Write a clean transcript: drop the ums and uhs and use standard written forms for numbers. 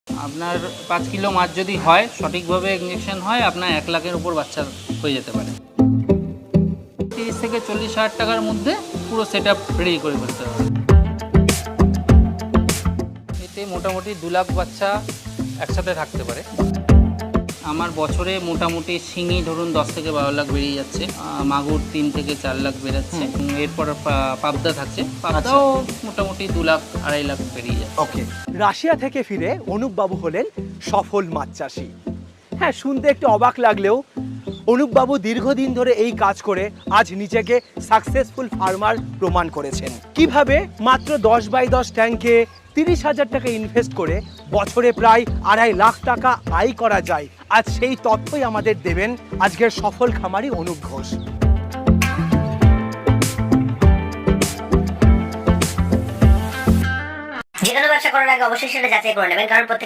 আপনার 5 কিলো মাছ যদি হয়, সঠিকভাবে ইঞ্জেকশন হয়, আপনার 1 লাখের উপর বাচ্চা হয়ে যেতে পারে। 30 থেকে 40,000 টাকার মধ্যে পুরো সেট আপ রেডি করে ফেলতে হবে। এতে মোটামুটি 2 লাখ বাচ্চা একসাথে থাকতে পারে। আমার বছরে মোটামুটি শিঙি ধরুন 10 থেকে 12 লাখ বেরিয়ে যাচ্ছে, মাগুর 3 থেকে 4 লাখ বেরোচ্ছে, এরপর পাবদা থাকছে, পাবদাও মোটামুটি 2 লাখ 2.5 লাখ বেরিয়ে যাচ্ছে। ওকে, রাশিয়া থেকে ফিরে অনুপবাবু হলেন সফল মাছ চাষি। হ্যাঁ, শুনতে একটু অবাক লাগলেও অনুপবাবু দীর্ঘদিন ধরে এই কাজ করে আজ নিজেকে সাকসেসফুল ফার্মার প্রমাণ করেছেন। কিভাবে মাত্র 10x10 ট্যাঙ্কে 30,000 টাকা ইনভেস্ট করে বছরে প্রায় 2.5 লাখ টাকা আয় করা যায়, আজ সেই তথ্যই আমাদের দেবেন আজকের সফল খামারি অনুপ ঘোষ। যে কোনো ব্যবসা করার আগে অবশ্যই সেটা যাচাই করে নেবেন, কারণ প্রত্যেক